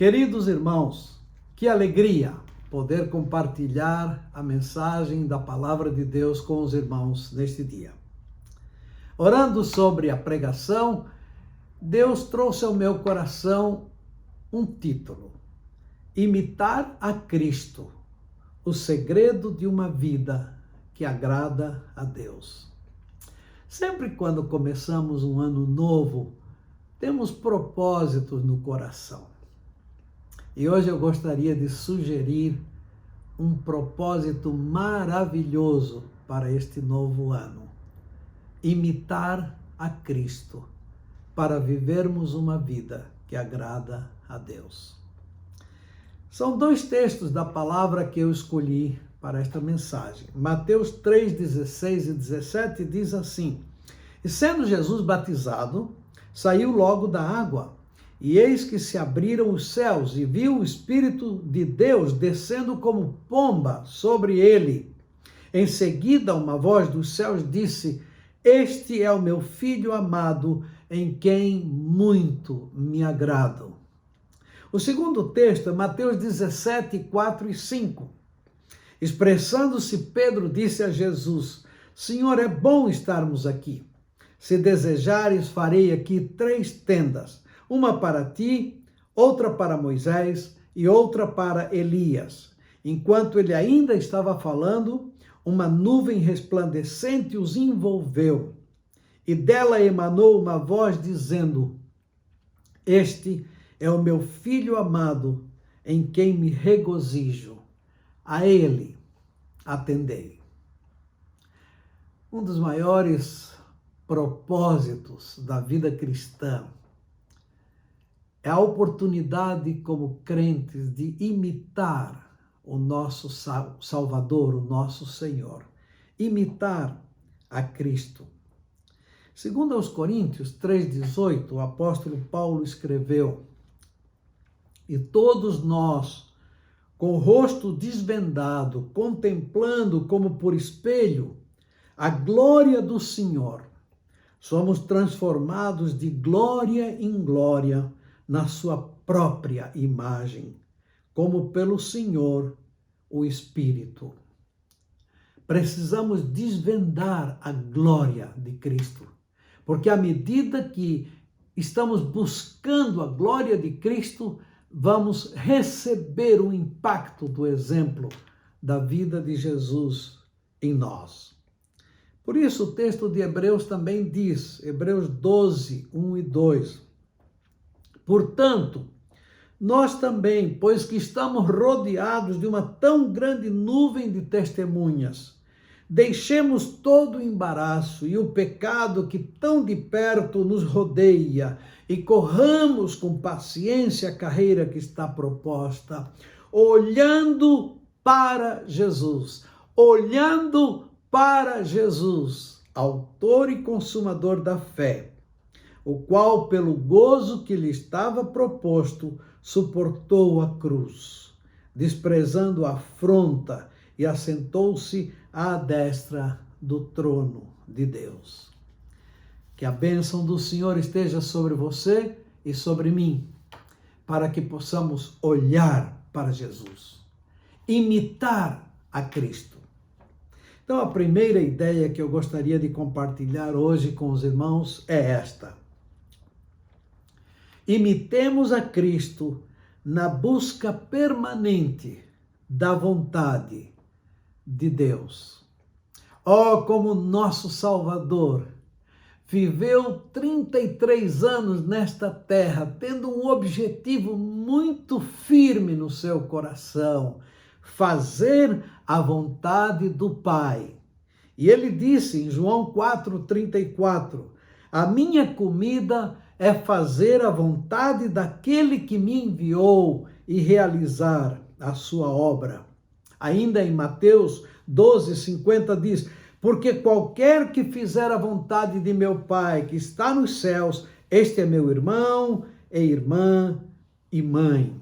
Queridos irmãos, que alegria poder compartilhar a mensagem da Palavra de Deus com os irmãos neste dia. Orando sobre a pregação, Deus trouxe ao meu coração um título: Imitar a Cristo, o segredo de uma vida que agrada a Deus. Sempre quando começamos um ano novo, temos propósitos no coração. E hoje eu gostaria de sugerir um propósito maravilhoso para este novo ano: imitar a Cristo, para vivermos uma vida que agrada a Deus. São dois textos da palavra que eu escolhi para esta mensagem. Mateus 3, 16 e 17 diz assim: E sendo Jesus batizado, saiu logo da água, e eis que se abriram os céus, e viu o Espírito de Deus descendo como pomba sobre ele. Em seguida, uma voz dos céus disse: Este é o meu Filho amado, em quem muito me agrado. O segundo texto é Mateus 17, 4 e 5. Expressando-se, Pedro disse a Jesus: Senhor, é bom estarmos aqui. Se desejares, farei aqui 3 tendas, uma para ti, outra para Moisés e outra para Elias. Enquanto ele ainda estava falando, uma nuvem resplandecente os envolveu, e dela emanou uma voz dizendo: Este é o meu Filho amado, em quem me regozijo. A ele atendei. Um dos maiores propósitos da vida cristã é a oportunidade, como crentes, de imitar o nosso Salvador, o nosso Senhor. Imitar a Cristo. Segundo aos Coríntios 3,18, o apóstolo Paulo escreveu: E todos nós, com o rosto desvendado, contemplando como por espelho a glória do Senhor, somos transformados de glória em glória na sua própria imagem, como pelo Senhor, o Espírito. Precisamos desvendar a glória de Cristo, porque à medida que estamos buscando a glória de Cristo, vamos receber o impacto do exemplo da vida de Jesus em nós. Por isso o texto de Hebreus também diz, Hebreus 12, 1 e 2, Portanto, nós também, pois que estamos rodeados de uma tão grande nuvem de testemunhas, deixemos todo o embaraço e o pecado que tão de perto nos rodeia e corramos com paciência a carreira que está proposta, olhando para Jesus, autor e consumador da fé, o qual, pelo gozo que lhe estava proposto, suportou a cruz, desprezando a afronta, e assentou-se à destra do trono de Deus. Que a bênção do Senhor esteja sobre você e sobre mim, para que possamos olhar para Jesus, imitar a Cristo. Então, a primeira ideia que eu gostaria de compartilhar hoje com os irmãos é esta: imitemos a Cristo na busca permanente da vontade de Deus. Oh, como nosso Salvador viveu 33 anos nesta terra, tendo um objetivo muito firme no seu coração: fazer a vontade do Pai. E ele disse em João 4,34, a minha comida é fazer a vontade daquele que me enviou e realizar a sua obra. Ainda em Mateus 12,50 diz, porque qualquer que fizer a vontade de meu Pai que está nos céus, este é meu irmão, e irmã e mãe.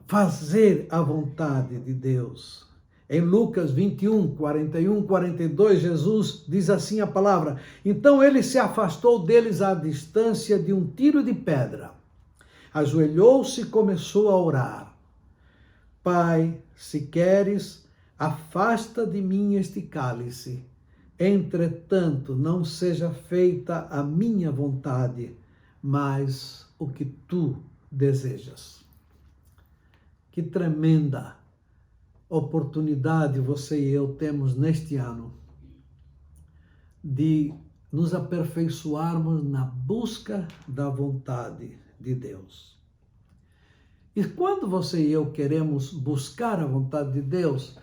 Fazer a vontade de Deus. Em Lucas 21, 41, 42, Jesus diz assim a palavra: então ele se afastou deles à distância de um tiro de pedra. ajoelhou-se e começou a orar. Pai, se queres, afasta de mim este cálice. Entretanto, não seja feita a minha vontade, mas o que tu desejas. Que tremenda oportunidade você e eu temos neste ano de nos aperfeiçoarmos na busca da vontade de Deus. E quando você e eu queremos buscar a vontade de Deus,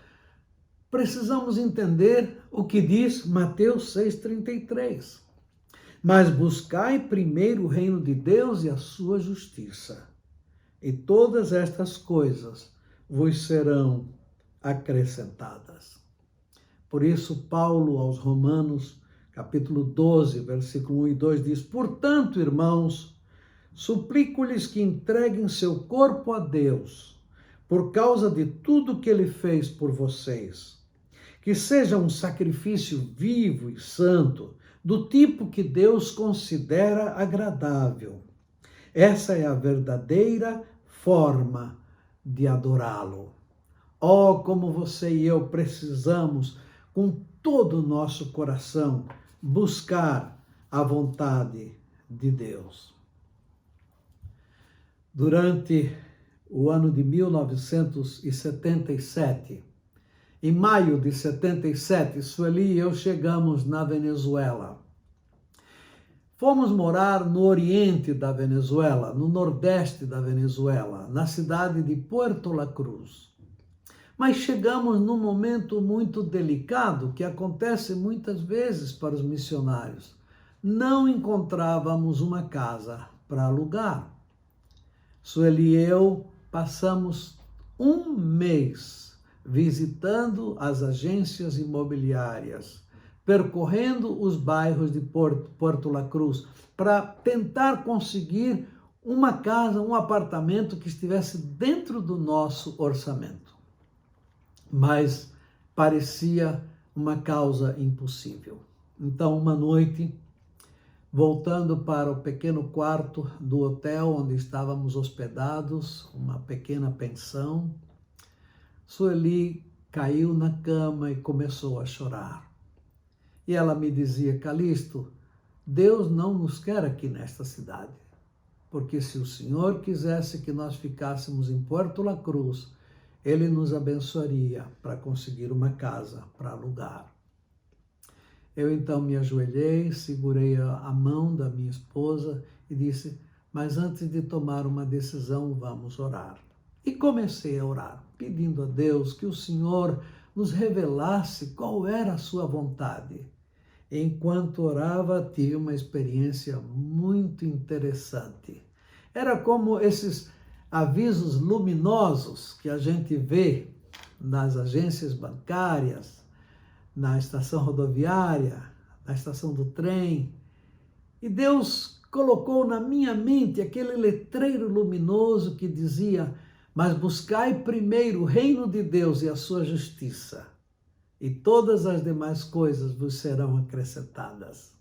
precisamos entender o que diz Mateus 6,33. Mas buscai primeiro o reino de Deus e a sua justiça, e todas estas coisas vos serão acrescentadas. Por isso, Paulo aos Romanos, capítulo 12, versículo 1 e 2 diz: Portanto, irmãos, suplico-lhes que entreguem seu corpo a Deus, por causa de tudo que ele fez por vocês. Que seja um sacrifício vivo e santo, do tipo que Deus considera agradável. Essa é a verdadeira forma de adorá-lo. Oh, como você e eu precisamos, com todo o nosso coração, buscar a vontade de Deus. Durante o ano de 1977, em maio de 77, Sueli e eu chegamos na Venezuela. Fomos morar no oriente da Venezuela, no nordeste da Venezuela, na cidade de Puerto La Cruz. Mas chegamos num momento muito delicado, que acontece muitas vezes para os missionários. Não encontrávamos uma casa para alugar. Sueli e eu passamos um mês visitando as agências imobiliárias, percorrendo os bairros de Puerto La Cruz, para tentar conseguir uma casa, um apartamento que estivesse dentro do nosso orçamento. Mas parecia uma causa impossível. Então, uma noite, voltando para o pequeno quarto do hotel onde estávamos hospedados, uma pequena pensão, Sueli caiu na cama e começou a chorar. E ela me dizia: Calixto, Deus não nos quer aqui nesta cidade, porque se o Senhor quisesse que nós ficássemos em Puerto La Cruz, Ele nos abençoaria para conseguir uma casa para alugar. Eu então me ajoelhei, segurei a mão da minha esposa e disse: mas antes de tomar uma decisão, vamos orar. E comecei a orar, pedindo a Deus que o Senhor nos revelasse qual era a sua vontade. Enquanto orava, tive uma experiência muito interessante. Era como esses avisos luminosos que a gente vê nas agências bancárias, na estação rodoviária, na estação do trem. E Deus colocou na minha mente aquele letreiro luminoso que dizia: mas buscai primeiro o reino de Deus e a sua justiça, e todas as demais coisas vos serão acrescentadas.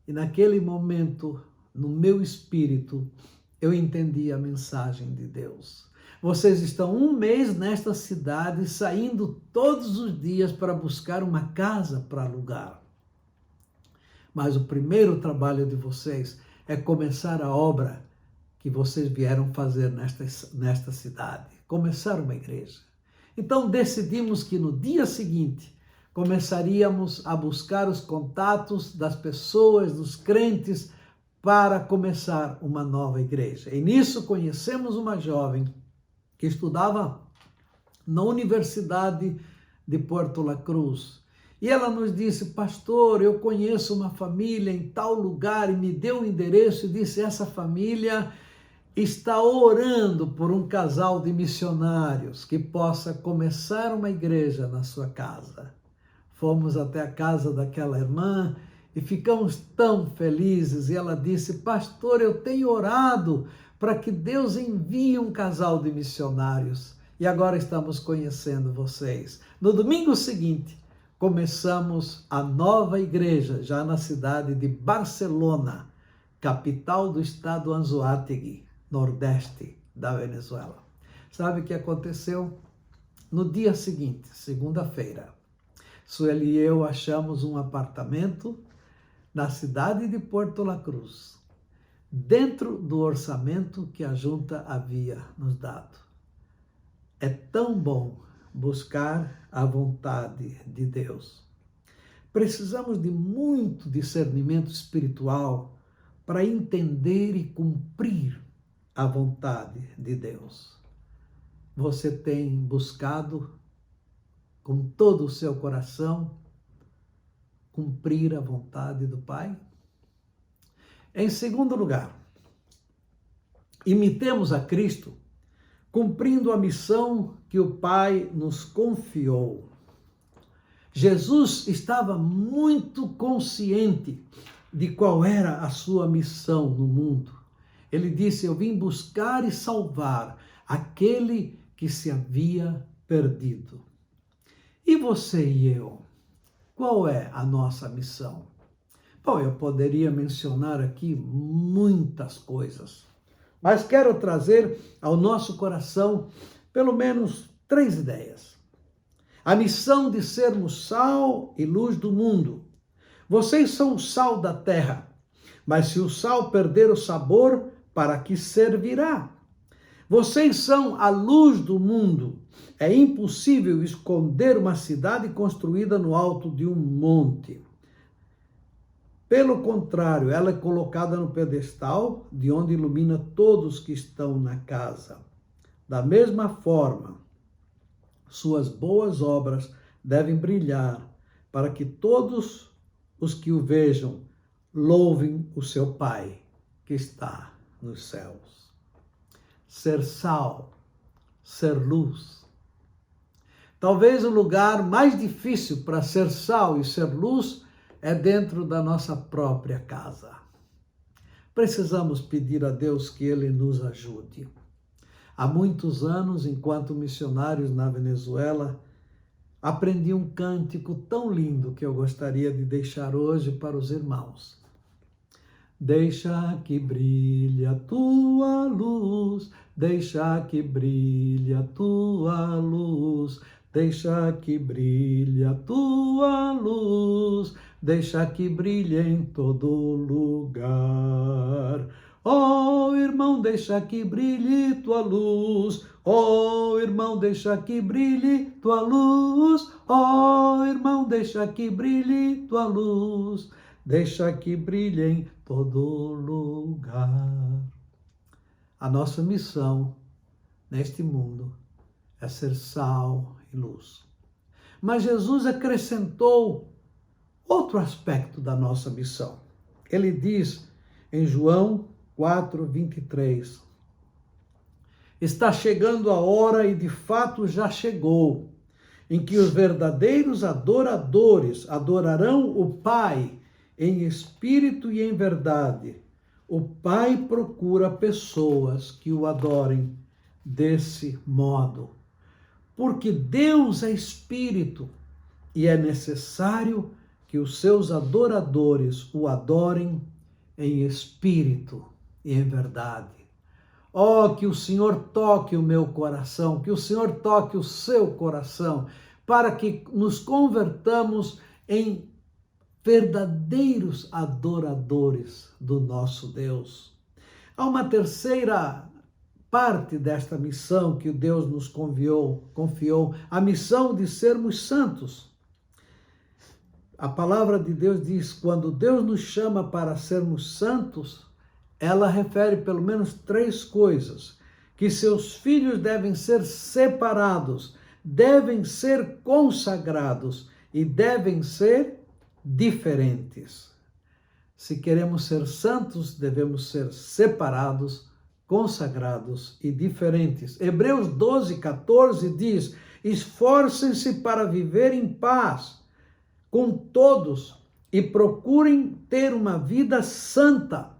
E naquele momento, no meu espírito, eu entendi a mensagem de Deus. Vocês estão um mês nesta cidade, saindo todos os dias para buscar uma casa para alugar. Mas o primeiro trabalho de vocês é começar a obra que vocês vieram fazer nesta cidade, começar uma igreja. Então decidimos que no dia seguinte começaríamos a buscar os contatos das pessoas, dos crentes, para começar uma nova igreja. E nisso conhecemos uma jovem que estudava na Universidade de Puerto La Cruz. E ela nos disse: pastor, eu conheço uma família em tal lugar, e me deu o endereço e disse: essa família está orando por um casal de missionários que possa começar uma igreja na sua casa. Fomos até a casa daquela irmã e ficamos tão felizes. E ela disse: pastor, eu tenho orado para que Deus envie um casal de missionários. E agora estamos conhecendo vocês. No domingo seguinte, começamos a nova igreja, já na cidade de Barcelona, capital do estado Anzoátegui. nordeste da Venezuela. Sabe o que aconteceu? No dia seguinte, segunda-feira, Sueli e eu achamos um apartamento na cidade de Puerto La Cruz, dentro do orçamento que a junta havia nos dado. É tão bom buscar a vontade de Deus. Precisamos de muito discernimento espiritual para entender e cumprir a vontade de Deus. Você tem buscado com todo o seu coração cumprir a vontade do Pai? Em segundo lugar, imitemos a Cristo cumprindo a missão que o Pai nos confiou. Jesus estava muito consciente de qual era a sua missão no mundo. Ele disse: eu vim buscar e salvar aquele que se havia perdido. E você e eu? Qual é a nossa missão? Bom, eu poderia mencionar aqui muitas coisas, mas quero trazer ao nosso coração pelo menos 3 ideias. A missão de sermos sal e luz do mundo. Vocês são o sal da terra, mas se o sal perder o sabor, para que servirá? Vocês são a luz do mundo. É impossível esconder uma cidade construída no alto de um monte. Pelo contrário, ela é colocada no pedestal, de onde ilumina todos que estão na casa. Da mesma forma, suas boas obras devem brilhar, para que todos os que o vejam louvem o seu Pai, que está nos céus. Ser sal, ser luz. Talvez o lugar mais difícil para ser sal e ser luz é dentro da nossa própria casa. Precisamos pedir a Deus que Ele nos ajude. Há muitos anos, enquanto missionários na Venezuela, aprendi um cântico tão lindo que eu gostaria de deixar hoje para os irmãos. Deixa que brilhe a tua luz, deixa que brilhe a tua luz, deixa que brilhe a tua luz, deixa que brilhe em todo lugar. Oh, irmão, deixa que brilhe tua luz. Oh, irmão, deixa que brilhe tua luz. Oh, irmão, deixa que brilhe tua luz. Deixa que brilhe em todo lugar. A nossa missão neste mundo é ser sal e luz. Mas Jesus acrescentou outro aspecto da nossa missão. Ele diz em João 4:23, está chegando a hora, e de fato já chegou, em que os verdadeiros adoradores adorarão o Pai em espírito e em verdade. O Pai procura pessoas que o adorem desse modo. Porque Deus é espírito e é necessário que os seus adoradores o adorem em espírito e em verdade. Oh, que o Senhor toque o meu coração, que o Senhor toque o seu coração, para que nos convertamos em verdadeiros adoradores do nosso Deus. Há uma terceira parte desta missão que Deus nos confiou, a missão de sermos santos. A palavra de Deus diz, quando Deus nos chama para sermos santos, ela refere pelo menos 3 coisas: que seus filhos devem ser separados, devem ser consagrados e devem ser diferentes. Se queremos ser santos, devemos ser separados, consagrados e diferentes. Hebreus 12:14 diz, esforcem-se para viver em paz com todos e procurem ter uma vida santa,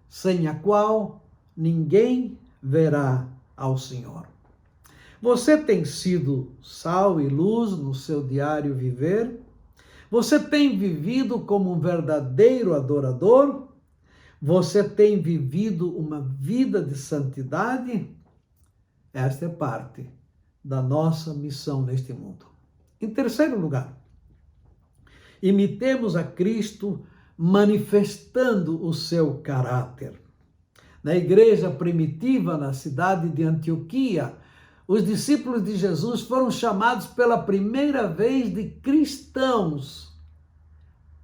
sem a qual ninguém verá ao Senhor. Você tem sido sal e luz no seu diário viver? Você tem vivido como um verdadeiro adorador? Você tem vivido uma vida de santidade? Esta é parte da nossa missão neste mundo. Em terceiro lugar, imitemos a Cristo manifestando o seu caráter. Na igreja primitiva, na cidade de Antioquia, os discípulos de Jesus foram chamados pela primeira vez de cristãos.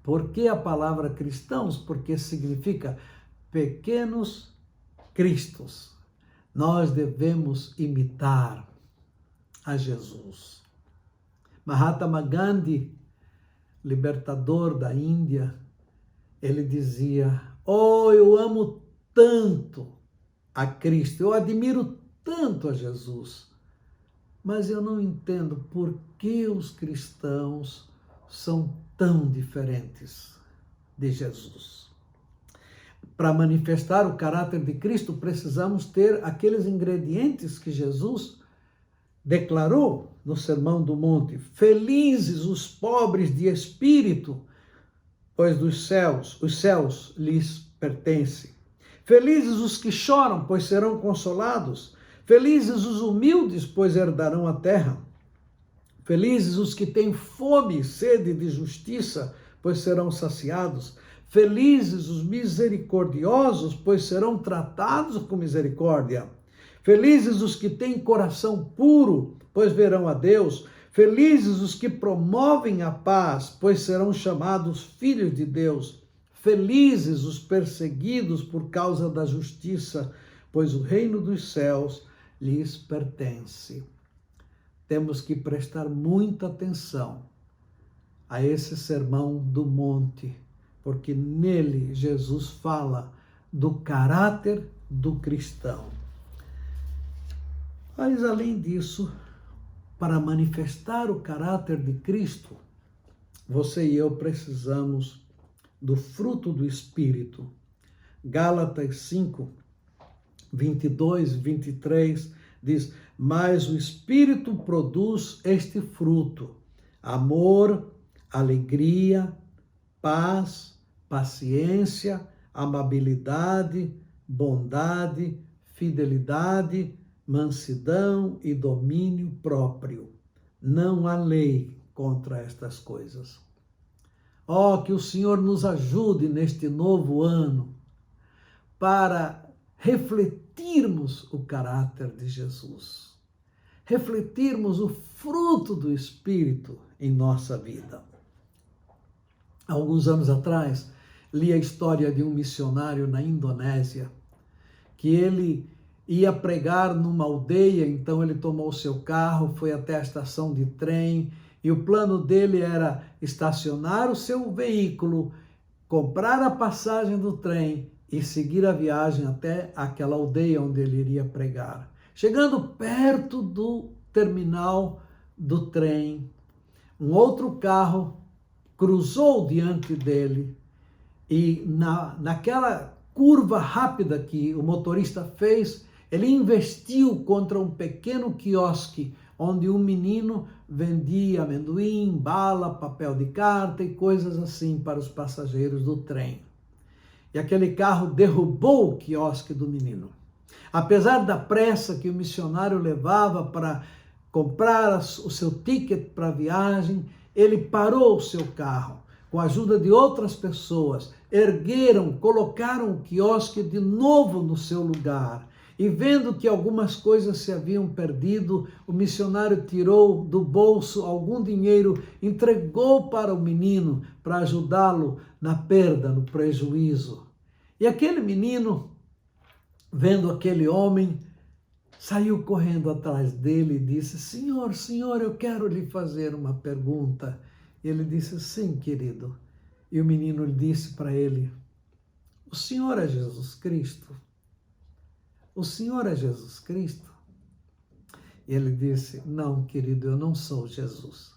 Por que a palavra cristãos? Porque significa pequenos cristos. Nós devemos imitar a Jesus. Mahatma Gandhi, libertador da Índia, ele dizia: "Oh, eu amo tanto a Cristo, eu admiro tanto a Jesus, mas eu não entendo por que os cristãos são tão diferentes de Jesus." Para manifestar o caráter de Cristo, precisamos ter aqueles ingredientes que Jesus declarou no Sermão do Monte: "Felizes os pobres de espírito, pois os céus lhes pertencem. Felizes os que choram, pois serão consolados. Felizes os humildes, pois herdarão a terra. Felizes os que têm fome e sede de justiça, pois serão saciados. Felizes os misericordiosos, pois serão tratados com misericórdia. Felizes os que têm coração puro, pois verão a Deus. Felizes os que promovem a paz, pois serão chamados filhos de Deus. Felizes os perseguidos por causa da justiça, pois o reino dos céus lhes pertence." Temos que prestar muita atenção a esse Sermão do Monte, porque nele Jesus fala do caráter do cristão. Mas, além disso, para manifestar o caráter de Cristo, você e eu precisamos do fruto do Espírito. Gálatas 5, 22 e 23 diz: "Mas o Espírito produz este fruto: amor, alegria, paz, paciência, amabilidade, bondade, fidelidade, mansidão e domínio próprio. Não há lei contra estas coisas." Oh, que o Senhor nos ajude neste novo ano para refletirmos o caráter de Jesus, refletirmos o fruto do Espírito em nossa vida. Há alguns anos atrás, li a história de um missionário na Indonésia, que ele ia pregar numa aldeia. Então ele tomou seu carro, foi até a estação de trem, e o plano dele era estacionar o seu veículo, comprar a passagem do trem e seguir a viagem até aquela aldeia onde ele iria pregar. Chegando perto do terminal do trem, um outro carro cruzou diante dele, e naquela curva rápida que o motorista fez, ele investiu contra um pequeno quiosque onde um menino vendia amendoim, bala, papel de carta e coisas assim para os passageiros do trem. E aquele carro derrubou o quiosque do menino. Apesar da pressa que o missionário levava para comprar o seu ticket para a viagem, ele parou o seu carro. Com a ajuda de outras pessoas, ergueram, colocaram o quiosque de novo no seu lugar. E vendo que algumas coisas se haviam perdido, o missionário tirou do bolso algum dinheiro, entregou para o menino para ajudá-lo na perda, no prejuízo. E aquele menino, vendo aquele homem, saiu correndo atrás dele e disse: Senhor, eu quero lhe fazer uma pergunta." E ele disse: "Sim, querido." E o menino disse para ele: "O Senhor é Jesus Cristo? O Senhor é Jesus Cristo?" E ele disse: "Não, querido, eu não sou Jesus.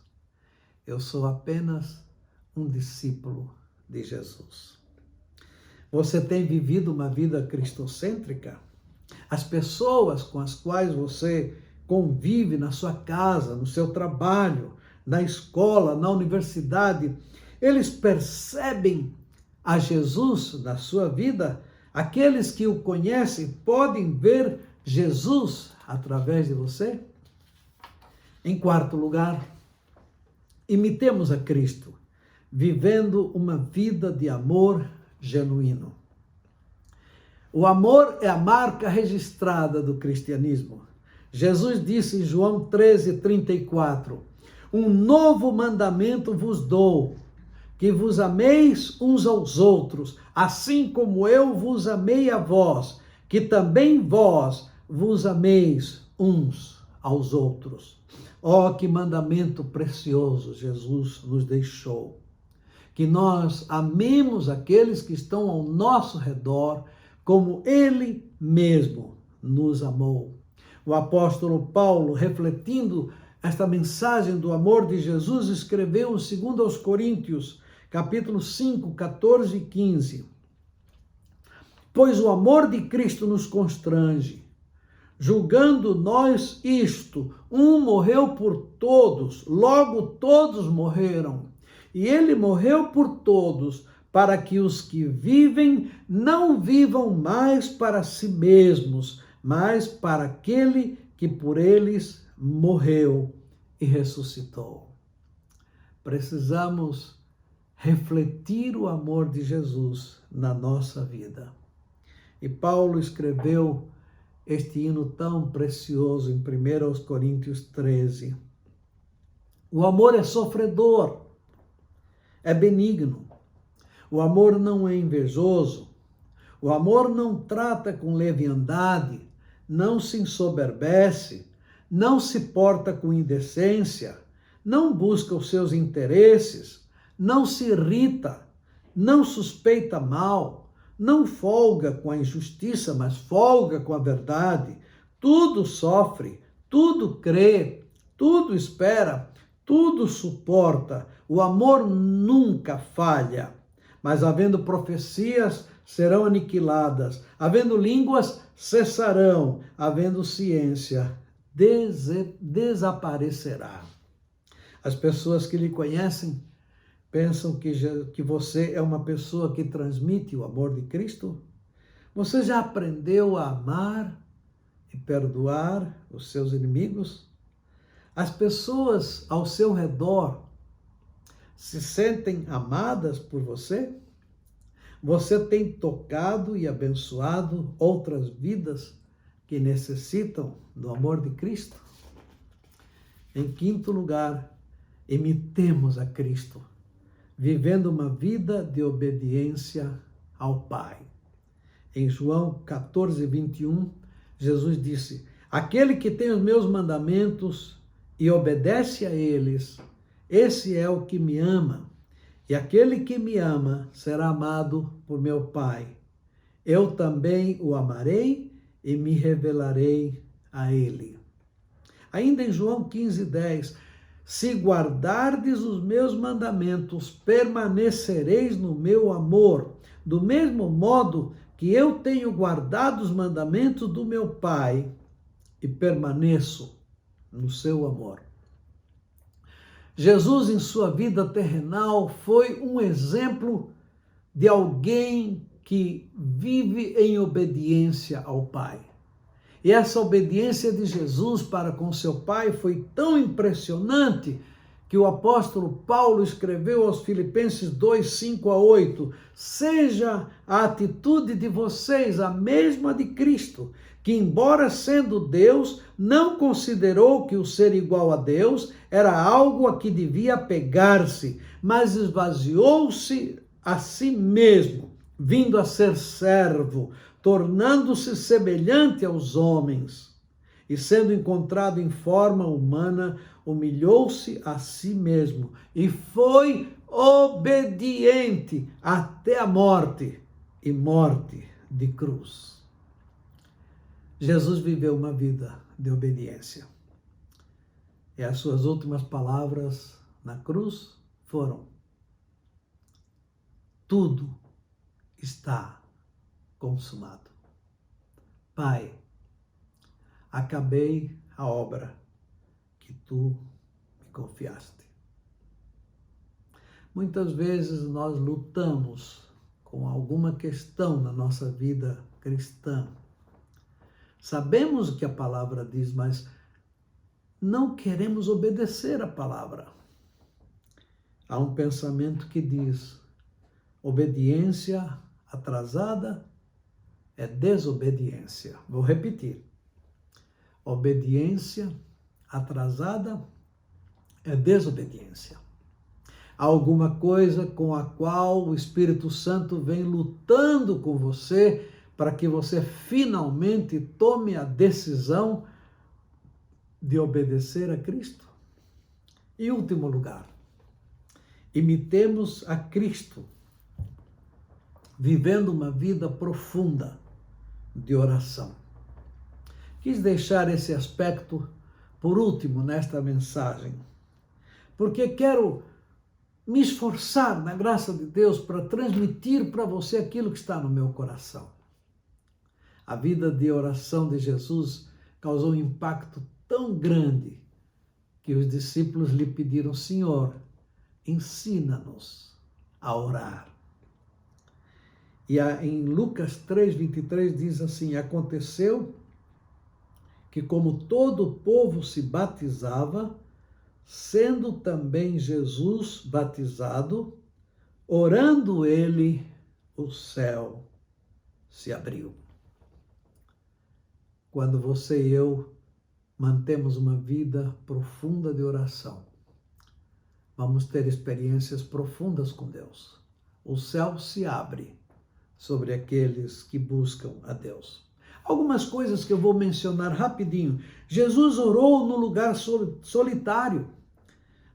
Eu sou apenas um discípulo de Jesus." Você tem vivido uma vida cristocêntrica? As pessoas com as quais você convive na sua casa, no seu trabalho, na escola, na universidade, eles percebem a Jesus na sua vida? Aqueles que o conhecem podem ver Jesus através de você? Em quarto lugar, imitemos a Cristo, vivendo uma vida de amor genuíno. O amor é a marca registrada do cristianismo. Jesus disse em João 13:34, um novo mandamento vos dou, que vos ameis uns aos outros, assim como eu vos amei a vós, que também vós vos ameis uns aos outros. Oh, que mandamento precioso Jesus nos deixou. Que nós amemos aqueles que estão ao nosso redor, como Ele mesmo nos amou. O apóstolo Paulo, refletindo esta mensagem do amor de Jesus, escreveu em 2 Coríntios, capítulo 5, 14 e 15. Pois o amor de Cristo nos constrange, julgando nós isto, um morreu por todos, logo todos morreram. E ele morreu por todos, para que os que vivem não vivam mais para si mesmos, mas para aquele que por eles morreu e ressuscitou. Precisamos refletir o amor de Jesus na nossa vida. E Paulo escreveu este hino tão precioso em 1 Coríntios 13. O amor é sofredor, é benigno. O amor não é invejoso. O amor não trata com leviandade, não se ensoberbece, não se porta com indecência, não busca os seus interesses, não se irrita, não suspeita mal, não folga com a injustiça, mas folga com a verdade. Tudo sofre, tudo crê, tudo espera, tudo suporta. O amor nunca falha. Mas havendo profecias, serão aniquiladas. Havendo línguas, cessarão. Havendo ciência, desaparecerá. As pessoas que lhe conhecem pensam que você é uma pessoa que transmite o amor de Cristo? Você já aprendeu a amar e perdoar os seus inimigos? As pessoas ao seu redor se sentem amadas por você? Você tem tocado e abençoado outras vidas que necessitam do amor de Cristo? Em quinto lugar, imitemos a Cristo, vivendo uma vida de obediência ao Pai. Em João 14:21, Jesus disse: aquele que tem os meus mandamentos e obedece a eles, esse é o que me ama, e aquele que me ama será amado por meu Pai. Eu também o amarei e me revelarei a ele. Ainda em João 15:10, se guardardes os meus mandamentos, permanecereis no meu amor, do mesmo modo que eu tenho guardado os mandamentos do meu Pai e permaneço no seu amor. Jesus, em sua vida terrenal, foi um exemplo de alguém que vive em obediência ao Pai. E essa obediência de Jesus para com seu Pai foi tão impressionante que o apóstolo Paulo escreveu aos Filipenses 2:5-8: seja a atitude de vocês a mesma de Cristo, que, embora sendo Deus, não considerou que o ser igual a Deus era algo a que devia apegar-se, mas esvaziou-se a si mesmo, vindo a ser servo, tornando-se semelhante aos homens. E sendo encontrado em forma humana, humilhou-se a si mesmo e foi obediente até a morte, e morte de cruz. Jesus viveu uma vida de obediência. E as suas últimas palavras na cruz foram: tudo está consumado. Pai, acabei a obra que tu me confiaste. Muitas vezes nós lutamos com alguma questão na nossa vida cristã. Sabemos o que a palavra diz, mas não queremos obedecer a palavra. Há um pensamento que diz: obediência atrasada é desobediência. Vou repetir. Obediência atrasada é desobediência. Há alguma coisa com a qual o Espírito Santo vem lutando com você para que você finalmente tome a decisão de obedecer a Cristo? Em último lugar, imitemos a Cristo, vivendo uma vida profunda de oração. Quis deixar esse aspecto por último nesta mensagem, porque quero me esforçar na graça de Deus para transmitir para você aquilo que está no meu coração. A vida de oração de Jesus causou um impacto tão grande que os discípulos lhe pediram: Senhor, ensina-nos a orar. E em Lucas 3:23 diz assim: aconteceu que, como todo o povo se batizava, sendo também Jesus batizado, orando ele, o céu se abriu. Quando você e eu mantemos uma vida profunda de oração, vamos ter experiências profundas com Deus. O céu se abre sobre aqueles que buscam a Deus. Algumas coisas que eu vou mencionar rapidinho. Jesus orou no lugar solitário.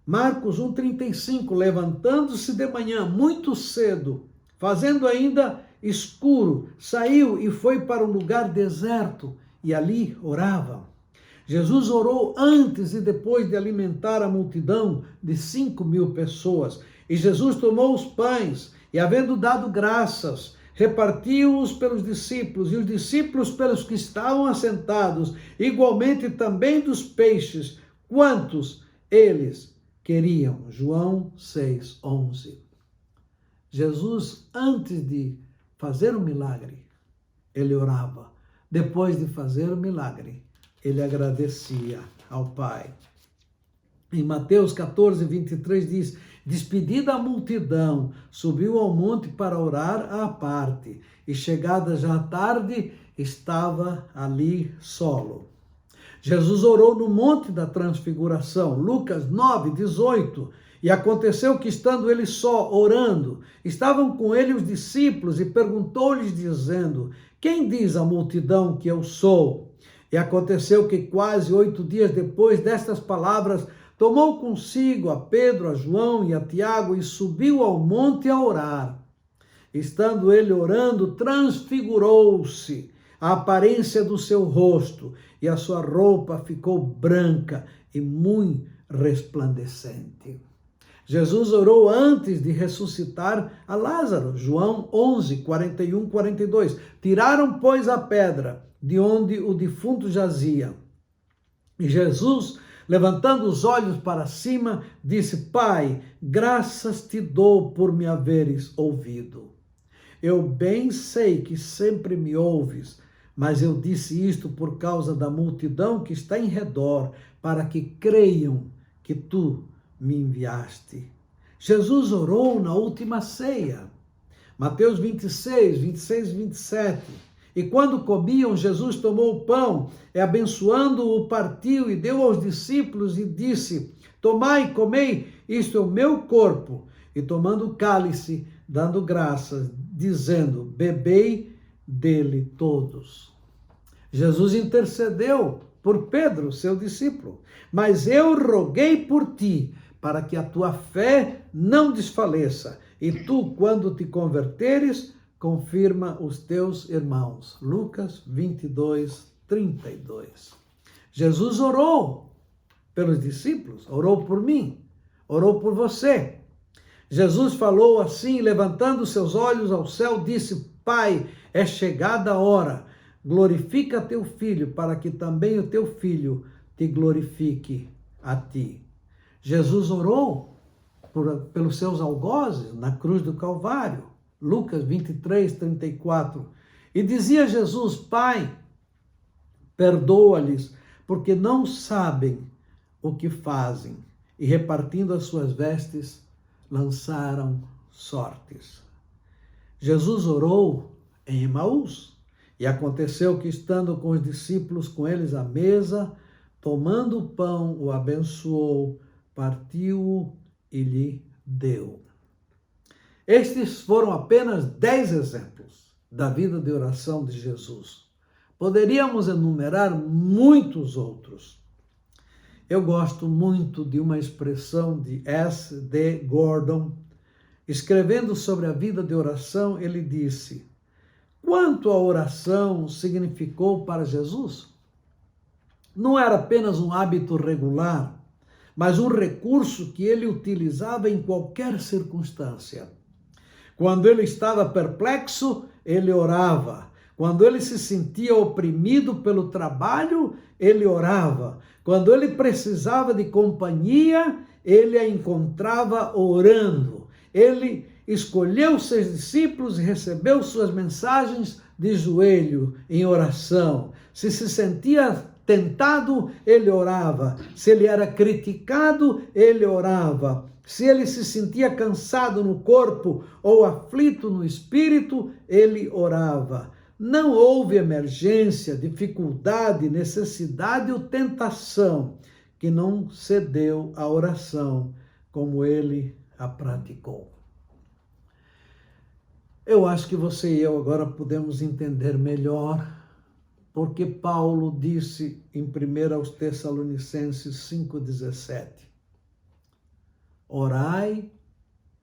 Marcos 1,35, levantando-se de manhã, muito cedo, fazendo ainda escuro, saiu e foi para um lugar deserto e ali orava. Jesus orou antes e depois de alimentar a multidão de 5.000 pessoas. E Jesus tomou os pães e, havendo dado graças, repartiu-os pelos discípulos, e os discípulos pelos que estavam assentados, igualmente também dos peixes, quantos eles queriam. João 6:11. Jesus, antes de fazer o milagre, ele orava. Depois de fazer o milagre, ele agradecia ao Pai. Em Mateus 14:23 diz: despedida a multidão, subiu ao monte para orar à parte, e chegada já a tarde, estava ali solo. Jesus orou no monte da transfiguração, Lucas 9:18, e aconteceu que, estando ele só, orando, estavam com ele os discípulos, e perguntou-lhes, dizendo: quem diz a multidão que eu sou? E aconteceu que quase 8 dias depois destas palavras, tomou consigo a Pedro, a João e a Tiago e subiu ao monte a orar. Estando ele orando, transfigurou-se a aparência do seu rosto, e a sua roupa ficou branca e muito resplandecente. Jesus orou antes de ressuscitar a Lázaro. João 11:41-42. Tiraram, pois, a pedra de onde o defunto jazia. E Jesus, levantando os olhos para cima, disse: Pai, graças te dou por me haveres ouvido. Eu bem sei que sempre me ouves, mas eu disse isto por causa da multidão que está em redor, para que creiam que tu me enviaste. Jesus orou na última ceia. Mateus 26:26-27. E quando comiam, Jesus tomou o pão, e abençoando-o, partiu e deu aos discípulos e disse: tomai e comei, isto é o meu corpo. E tomando o cálice, dando graças, dizendo: bebei dele todos. Jesus intercedeu por Pedro, seu discípulo. Mas eu roguei por ti, para que a tua fé não desfaleça. E tu, quando te converteres, confirma os teus irmãos. Lucas 22:32. Jesus orou pelos discípulos, orou por mim, orou por você. Jesus falou assim, levantando seus olhos ao céu, disse: Pai, é chegada a hora, glorifica teu filho, para que também o teu filho te glorifique a ti. Jesus orou pelos seus algozes na cruz do Calvário. Lucas 23, 34. E dizia Jesus: Pai, perdoa-lhes, porque não sabem o que fazem. E repartindo as suas vestes, lançaram sortes. Jesus orou em Emaús. E aconteceu que, estando com os discípulos com eles à mesa, tomando o pão, o abençoou, partiu-o e lhe deu. Estes foram apenas 10 exemplos da vida de oração de Jesus. Poderíamos enumerar muitos outros. Eu gosto muito de uma expressão de S.D. Gordon. Escrevendo sobre a vida de oração, ele disse: quanto a oração significou para Jesus? Não era apenas um hábito regular, mas um recurso que ele utilizava em qualquer circunstância. Quando ele estava perplexo, ele orava. Quando ele se sentia oprimido pelo trabalho, ele orava. Quando ele precisava de companhia, ele a encontrava orando. Ele escolheu seus discípulos e recebeu suas mensagens de joelho, em oração. Se sentia tentado, ele orava. Se ele era criticado, ele orava. Se ele se sentia cansado no corpo ou aflito no espírito, ele orava. Não houve emergência, dificuldade, necessidade ou tentação que não cedeu à oração como ele a praticou. Eu acho que você e eu agora podemos entender melhor porque Paulo disse em 1 aos Tessalonicenses 5,17: orai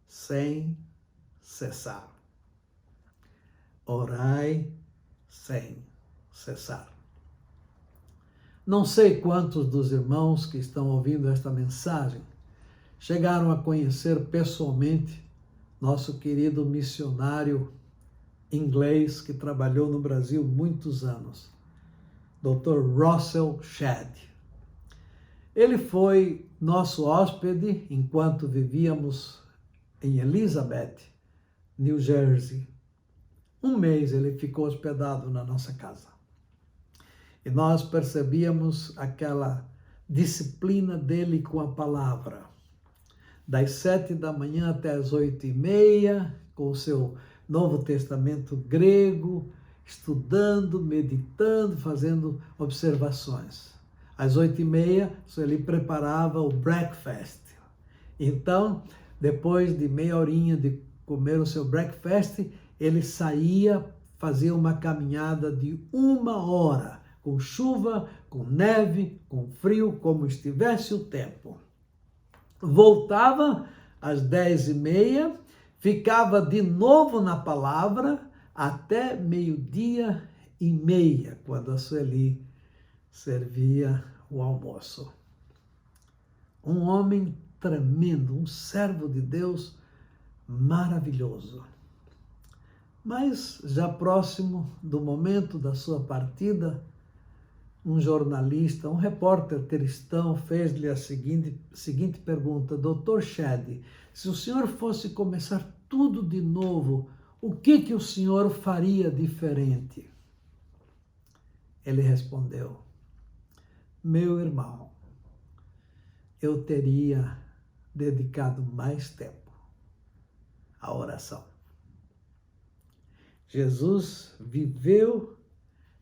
sem cessar. Orai sem cessar. Não sei quantos dos irmãos que estão ouvindo esta mensagem chegaram a conhecer pessoalmente nosso querido missionário inglês que trabalhou no Brasil muitos anos, Dr. Russell Shedd. Ele foi nosso hóspede enquanto vivíamos em Elizabeth, New Jersey. Um mês ele ficou hospedado na nossa casa. E nós percebíamos aquela disciplina dele com a palavra. Das 7 da manhã até as 8h30, com o seu Novo Testamento grego, estudando, meditando, fazendo observações. Às 8h30, ele preparava o breakfast. Então, depois de meia horinha de comer o seu breakfast, ele saía, fazia uma caminhada de 1 hora, com chuva, com neve, com frio, como estivesse o tempo. Voltava às 10h30, ficava de novo na palavra até 12h30, quando a Sueli servia o almoço. Um homem tremendo, um servo de Deus maravilhoso. Mas já próximo do momento da sua partida, um jornalista, um repórter cristão, fez-lhe a seguinte pergunta: Dr. Shedd, se o senhor fosse começar tudo de novo, o que o senhor faria diferente? Ele respondeu: meu irmão, eu teria dedicado mais tempo à oração. Jesus viveu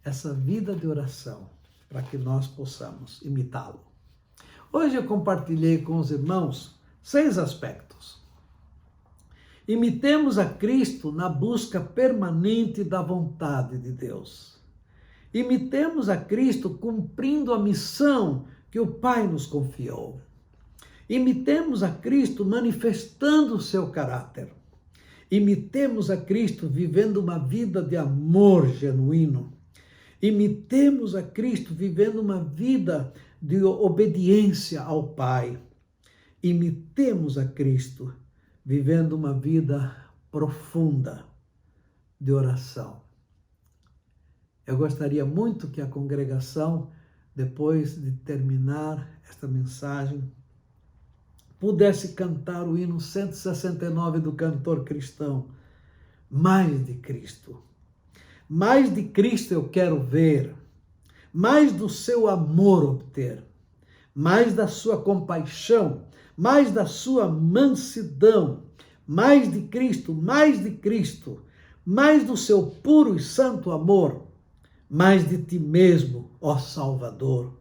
essa vida de oração para que nós possamos imitá-lo. Hoje eu compartilhei com os irmãos 6 aspectos. Imitemos a Cristo na busca permanente da vontade de Deus. Imitemos a Cristo cumprindo a missão que o Pai nos confiou. Imitemos a Cristo manifestando o seu caráter. Imitemos a Cristo vivendo uma vida de amor genuíno. Imitemos a Cristo vivendo uma vida de obediência ao Pai. Imitemos a Cristo vivendo uma vida profunda de oração. Eu gostaria muito que a congregação, depois de terminar esta mensagem, pudesse cantar o hino 169 do cantor cristão. mais de Cristo. Mais de Cristo eu quero ver, mais do seu amor obter, mais da sua compaixão, mais da sua mansidão, mais de Cristo, mais do seu puro e santo amor, mais de ti mesmo, ó Salvador.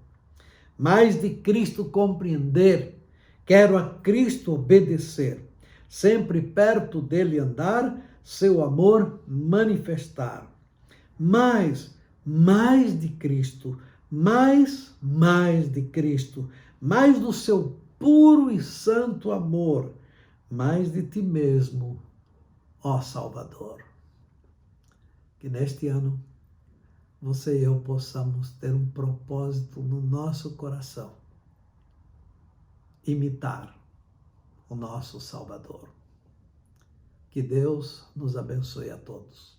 Mais de Cristo compreender, quero a Cristo obedecer, sempre perto dele andar, seu amor manifestar. Mais de Cristo, mais de Cristo, mais do seu puro e santo amor, mais de ti mesmo, ó Salvador. Que neste ano você e eu possamos ter um propósito no nosso coração, imitar o nosso Salvador. Que Deus nos abençoe a todos.